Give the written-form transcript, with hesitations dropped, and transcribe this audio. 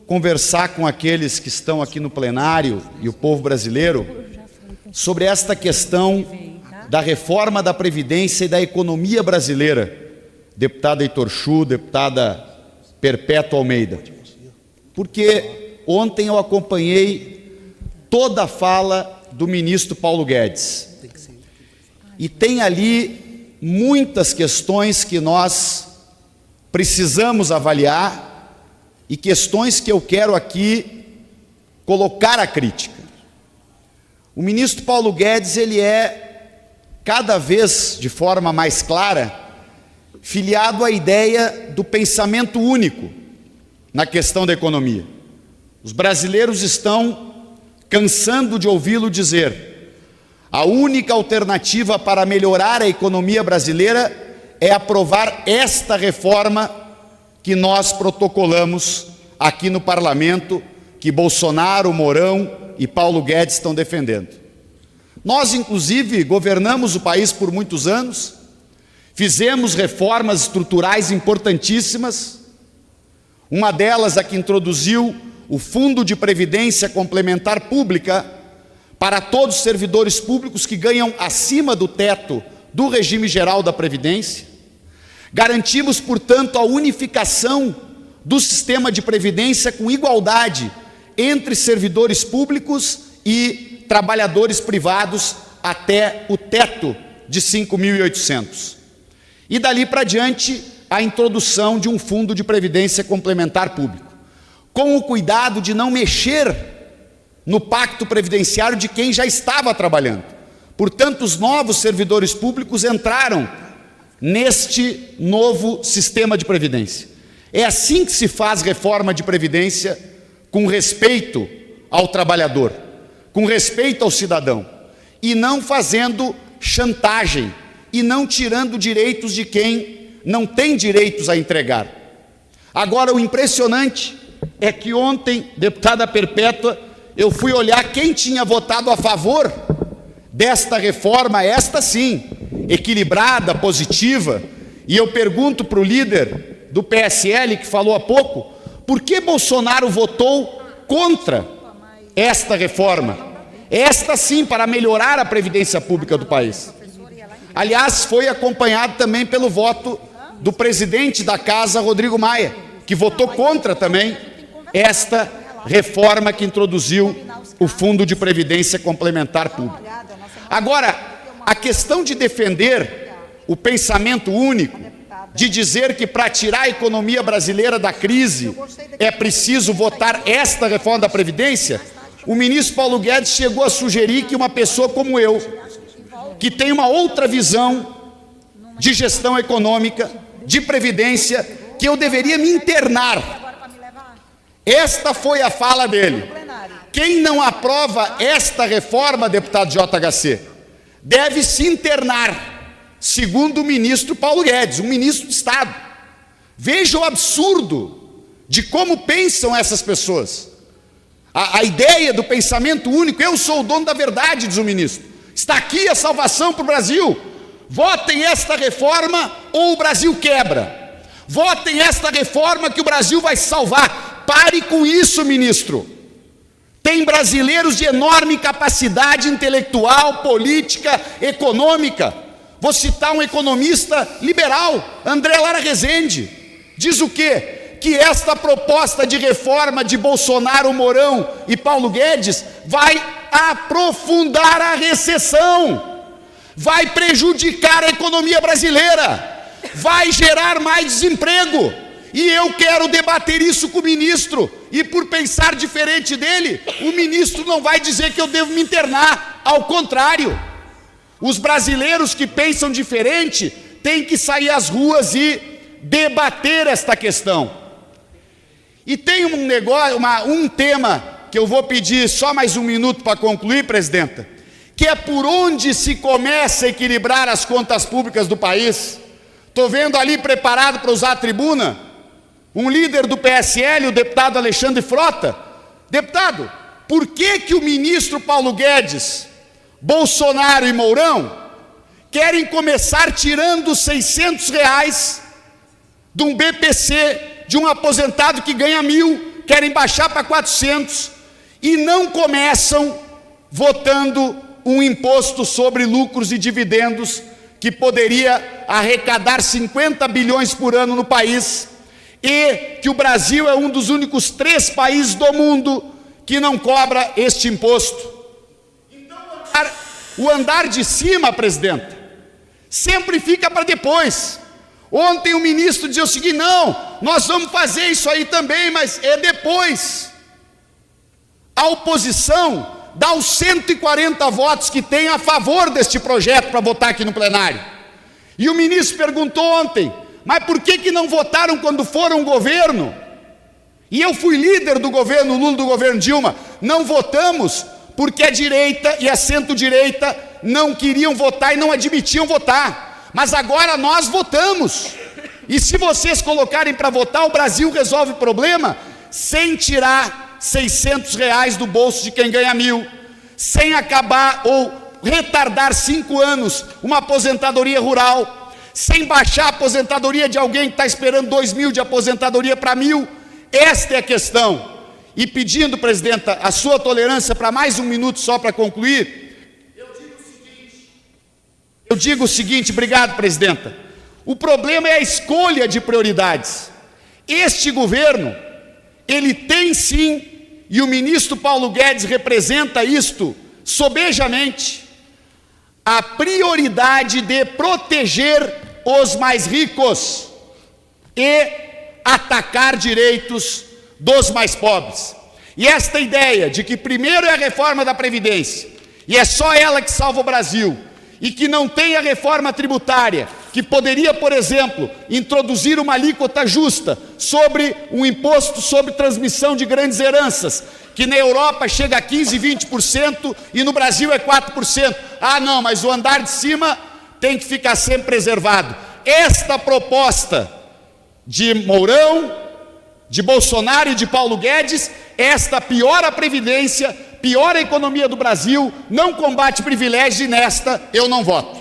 conversar com aqueles que estão aqui no plenário e o povo brasileiro sobre esta questão da reforma da Previdência e da economia brasileira. Deputada Heitor Chu, deputada Perpétua Almeida. Porque ontem eu acompanhei toda a fala do ministro Paulo Guedes. E tem ali muitas questões que nós precisamos avaliar e questões que eu quero aqui colocar a crítica. O ministro Paulo Guedes, ele é, cada vez de forma mais clara, filiado à ideia do pensamento único na questão da economia. Os brasileiros estão cansando de ouvi-lo dizer: a única alternativa para melhorar a economia brasileira é aprovar esta reforma que nós protocolamos aqui no parlamento, que Bolsonaro, Mourão e Paulo Guedes estão defendendo. Nós, inclusive, governamos o país por muitos anos, fizemos reformas estruturais importantíssimas. Uma delas, a que introduziu o Fundo de Previdência Complementar Pública para todos os servidores públicos que ganham acima do teto do regime geral da Previdência. Garantimos, portanto, a unificação do sistema de previdência com igualdade entre servidores públicos e trabalhadores privados até o teto de 5.800. E dali para diante, a introdução de um fundo de previdência complementar público, com o cuidado de não mexer no pacto previdenciário de quem já estava trabalhando. Portanto, os novos servidores públicos entraram neste novo sistema de previdência. É assim que se faz reforma de previdência, com respeito ao trabalhador, com respeito ao cidadão, e não fazendo chantagem, e não tirando direitos de quem não tem direitos a entregar. Agora, o impressionante é que ontem, deputada Perpétua, eu fui olhar quem tinha votado a favor desta reforma, esta sim, equilibrada, positiva, e eu pergunto para o líder do PSL, que falou há pouco, por que Bolsonaro votou contra esta reforma? Esta sim, para melhorar a previdência pública do país. Aliás, foi acompanhado também pelo voto do presidente da Casa, Rodrigo Maia, que votou contra também esta reforma que introduziu o Fundo de Previdência Complementar Público. Agora, a questão de defender o pensamento único, de dizer que para tirar a economia brasileira da crise é preciso votar esta reforma da Previdência, o ministro Paulo Guedes chegou a sugerir que uma pessoa como eu, que tem uma outra visão de gestão econômica, de previdência, que eu deveria me internar. Esta foi a fala dele. Quem não aprova esta reforma, deputado JHC, deve se internar, segundo o ministro Paulo Guedes, um ministro de Estado. Veja o absurdo de como pensam essas pessoas. A ideia do pensamento único: eu sou o dono da verdade, diz o ministro. Está aqui a salvação para o Brasil. Votem esta reforma ou o Brasil quebra. Votem esta reforma que o Brasil vai se salvar. Pare com isso, ministro. Tem brasileiros de enorme capacidade intelectual, política, econômica. Vou citar um economista liberal, André Lara Rezende. Diz o quê? Que esta proposta de reforma de Bolsonaro, Mourão e Paulo Guedes vai aprofundar a recessão, vai prejudicar a economia brasileira, vai gerar mais desemprego. E eu quero debater isso com o ministro, e por pensar diferente dele, o ministro não vai dizer que eu devo me internar. Ao contrário, os brasileiros que pensam diferente têm que sair às ruas e debater esta questão. E tem um negócio, um tema que eu vou pedir só mais um minuto para concluir, presidenta, que é por onde se começa a equilibrar as contas públicas do país. Estou vendo ali, preparado para usar a tribuna, um líder do PSL, o deputado Alexandre Frota. Deputado, por que o ministro Paulo Guedes, Bolsonaro e Mourão querem começar tirando R$600 de um BPC de um aposentado que ganha 1.000, querem baixar para 400 e não começam votando um imposto sobre lucros e dividendos que poderia arrecadar 50 bilhões por ano no país, e que o Brasil é um dos únicos 3 países do mundo que não cobra este imposto. Então, o andar de cima, presidenta, sempre fica para depois. Ontem o ministro dizia o seguinte: não, nós vamos fazer isso aí também, mas é depois. A oposição dá os 140 votos que tem a favor deste projeto para votar aqui no plenário. E o ministro perguntou ontem: mas por que não votaram quando foram governo? E eu fui líder do governo Lula, do governo Dilma. Não votamos porque a direita e a centro-direita não queriam votar e não admitiam votar. Mas agora nós votamos. E se vocês colocarem para votar, o Brasil resolve o problema sem tirar R$600 do bolso de quem ganha 1.000, sem acabar ou retardar 5 anos uma aposentadoria rural, sem baixar a aposentadoria de alguém que está esperando 2.000 de aposentadoria para 1.000. Esta é a questão. E pedindo, presidenta, a sua tolerância para mais um minuto só para concluir, eu digo o seguinte, obrigado, presidenta. O problema é a escolha de prioridades. Este governo, ele tem sim, e o ministro Paulo Guedes representa isto sobejamente, a prioridade de proteger os mais ricos e atacar direitos dos mais pobres. E esta ideia de que primeiro é a reforma da Previdência, e é só ela que salva o Brasil, e que não tem a reforma tributária, que poderia, por exemplo, introduzir uma alíquota justa sobre um imposto sobre transmissão de grandes heranças, que na Europa chega a 15%, 20% e no Brasil é 4%. Ah, não, mas o andar de cima tem que ficar sempre preservado. Esta proposta de Mourão, de Bolsonaro e de Paulo Guedes, esta piora a Previdência, piora a economia do Brasil, não combate privilégios, e nesta eu não voto.